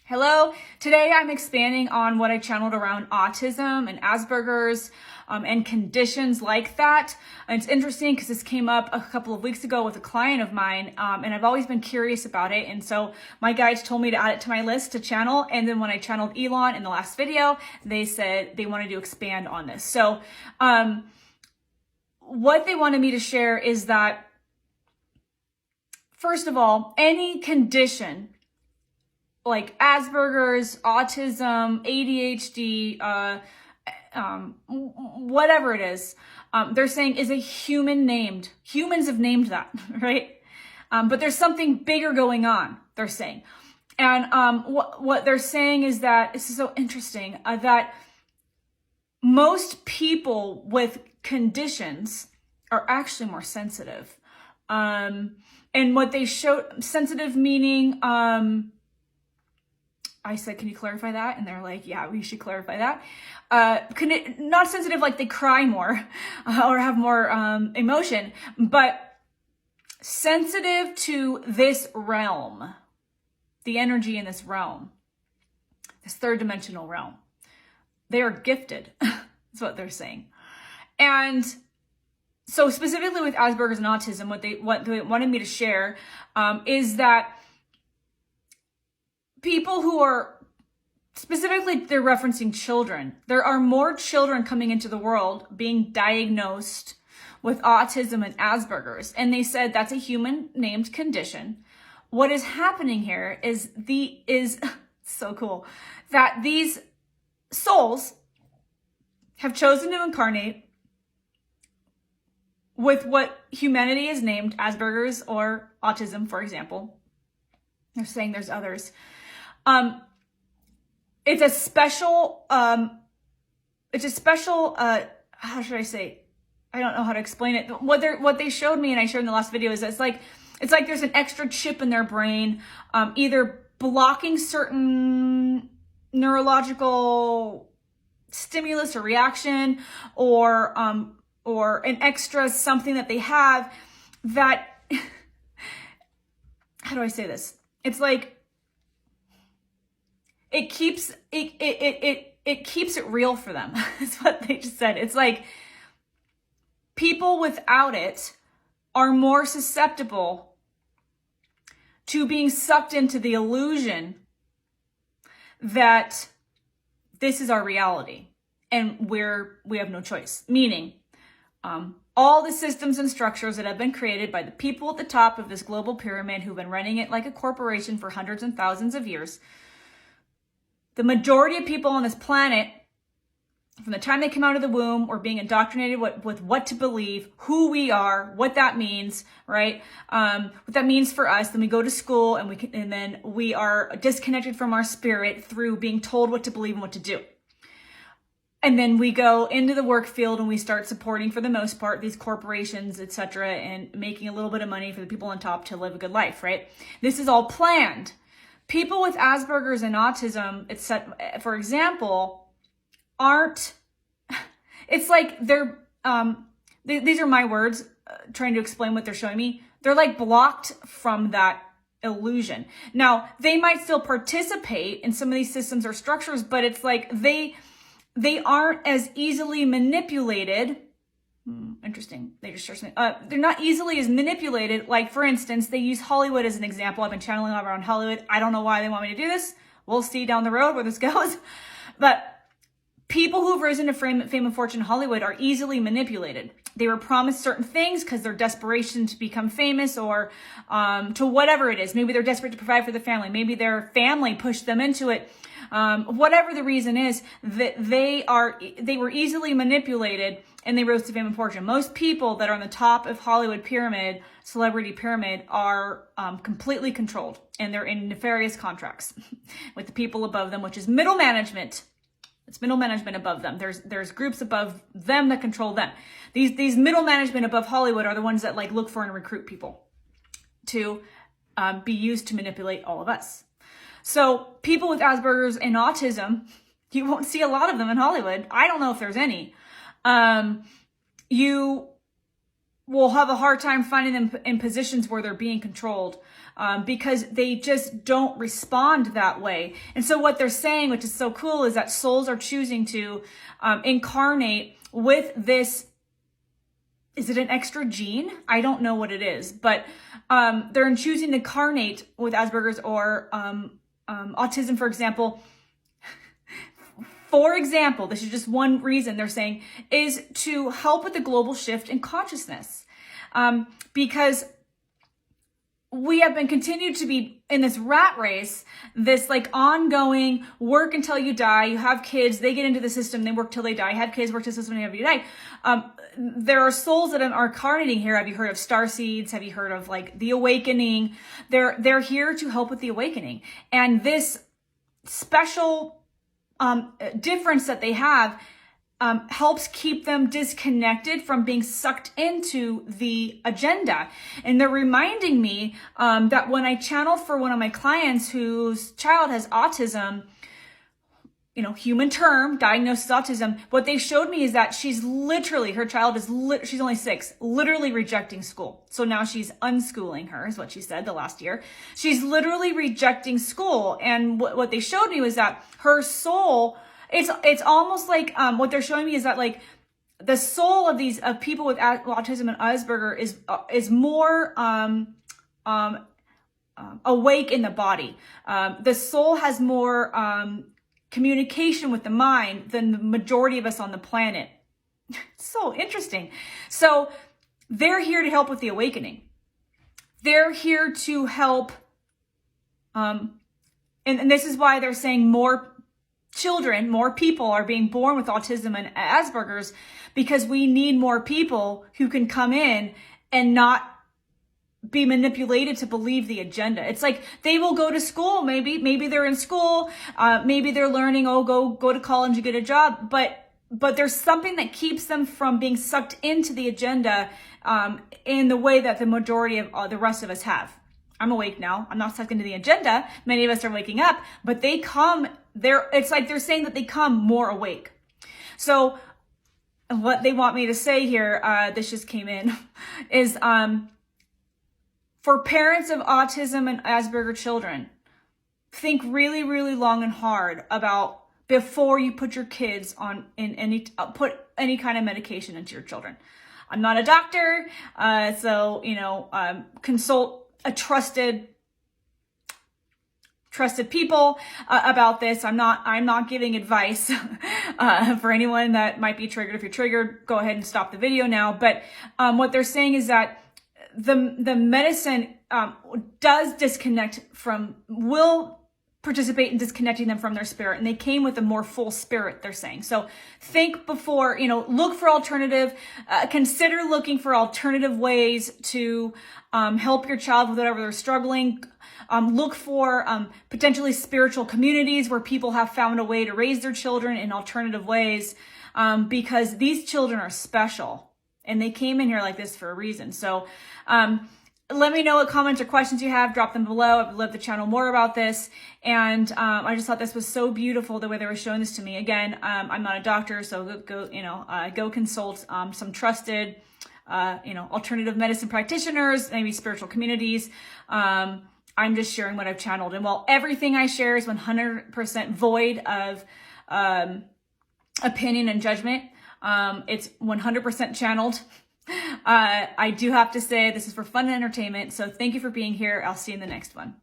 Hello, today I'm expanding on what I channeled around autism and Asperger's and conditions like that. And it's interesting because this came up a couple of weeks ago with a client of mine, and I've always been curious about it. And so my guides told me to add it to my list to channel. And then when I channeled Elon in the last video, they said they wanted to expand on this. So what they wanted me to share is that, first of all, any condition like Asperger's, autism, ADHD, whatever it is, they're saying is a human named. Humans have named that, right? But there's something bigger going on, they're saying. And what they're saying is that, this is so interesting, that most people with conditions are actually more sensitive. And what they showed, sensitive meaning, I said, can you clarify that? And they're like, yeah, we should clarify that. Not sensitive like they cry more or have more emotion, but sensitive to this realm, the energy in this realm, this third dimensional realm. They are gifted, that's what they're saying. And so specifically with Asperger's and autism, what they wanted me to share is that people who are, specifically they're referencing children. There are more children coming into the world being diagnosed with autism and Asperger's. And they said that's a human named condition. What is happening here is so cool that these souls have chosen to incarnate with what humanity is named Asperger's or autism, for example. They're saying there's others. It's a special, how should I say? I don't know how to explain it. What they showed me, and I shared in the last video, is that it's like there's an extra chip in their brain, either blocking certain neurological stimulus or reaction, or an extra something that they have that, how do I say this? It's like, it keeps it real for them. That's what they just said. It's like people without it are more susceptible to being sucked into the illusion that this is our reality and we have no choice. Meaning, all the systems and structures that have been created by the people at the top of this global pyramid who've been running it like a corporation for hundreds and thousands of years. The majority of people on this planet, from the time they come out of the womb, are being indoctrinated with what to believe, who we are, what that means, right? What that means for us. Then we go to school and then we are disconnected from our spirit through being told what to believe and what to do. And then we go into the work field and we start supporting, for the most part, these corporations, etc., and making a little bit of money for the people on top to live a good life, right? This is all planned. People with Asperger's and autism, for example, it's like they're, these are my words, trying to explain what they're showing me. They're like blocked from that illusion. Now, they might still participate in some of these systems or structures, but it's like they aren't as easily manipulated. Interesting. They just share something. They're not easily as manipulated. Like, for instance, they use Hollywood as an example. I've been channeling around Hollywood. I don't know why they want me to do this. We'll see down the road where this goes. But people who've risen to fame and fortune in Hollywood are easily manipulated. They were promised certain things because their desperation to become famous, or to whatever it is. Maybe they're desperate to provide for the family. Maybe their family pushed them into it. Whatever the reason is, that they were easily manipulated and they rose to fame and fortune. Most people that are on the top of Hollywood pyramid, celebrity pyramid, are completely controlled, and they're in nefarious contracts with the people above them, which is middle management. It's middle management above them. There's groups above them that control them. These middle management above Hollywood are the ones that like look for and recruit people to be used to manipulate all of us. So people with Asperger's and autism, you won't see a lot of them in Hollywood. I don't know if there's any. will have a hard time finding them in positions where they're being controlled, because they just don't respond that way. And so what they're saying, which is so cool, is that souls are choosing to incarnate with this. Is it an extra gene? I don't know what it is, but they're choosing to incarnate with Asperger's or autism, for example. For example, this is just one reason they're saying, is to help with the global shift in consciousness. Because we have been continued to be in this rat race, this like ongoing work until you die. You have kids, they get into the system, they work till they die. Have kids, work till the system, until you die. There are souls that are incarnating here. Have you heard of star seeds? Have you heard of like the awakening? They're here to help with the awakening. And this special difference that they have helps keep them disconnected from being sucked into the agenda. And they're reminding me that when I channeled for one of my clients whose child has autism, you know, human term, diagnosis autism, what they showed me is that she's literally, her child is, she's only 6, literally rejecting school. So now she's unschooling her, is what she said the last year. She's literally rejecting school. And what they showed me was that her soul, it's almost like, what they're showing me is that like the soul of these, of people with autism and Asperger is more, awake in the body. The soul has more, communication with the mind than the majority of us on the planet. So interesting. So they're here to help with the awakening. They're here to help. And this is why they're saying more children, more people are being born with autism and Asperger's, because we need more people who can come in and not be manipulated to believe the agenda. It's like they will go to school, maybe they're in school, maybe they're learning, go to college and get a job, but there's something that keeps them from being sucked into the agenda in the way that the majority of the rest of us have. I'm awake now. I'm not sucked into the agenda. Many of us are waking up, but they come there. It's like they're saying that they come more awake. So what they want me to say here, this just came in, is for parents of autism and Asperger children, think really, really long and hard about before you put your kids on put any kind of medication into your children. I'm not a doctor, so you know, consult a trusted people about this. I'm not giving advice for anyone that might be triggered. If you're triggered, go ahead and stop the video now. But what they're saying is that the medicine does disconnect from, will participate in disconnecting them from their spirit, and they came with a more full spirit, they're saying. So think before, you know, look for alternative, consider looking for alternative ways to help your child with whatever they're struggling. Look for potentially spiritual communities where people have found a way to raise their children in alternative ways, because these children are special. And they came in here like this for a reason. So let me know what comments or questions you have. Drop them below. I would love to channel more about this. And I just thought this was so beautiful the way they were showing this to me. Again, I'm not a doctor, so go consult some trusted, alternative medicine practitioners, maybe spiritual communities. I'm just sharing what I've channeled. And while everything I share is 100% void of opinion and judgment, it's 100% channeled. I do have to say this is for fun and entertainment. So thank you for being here. I'll see you in the next one.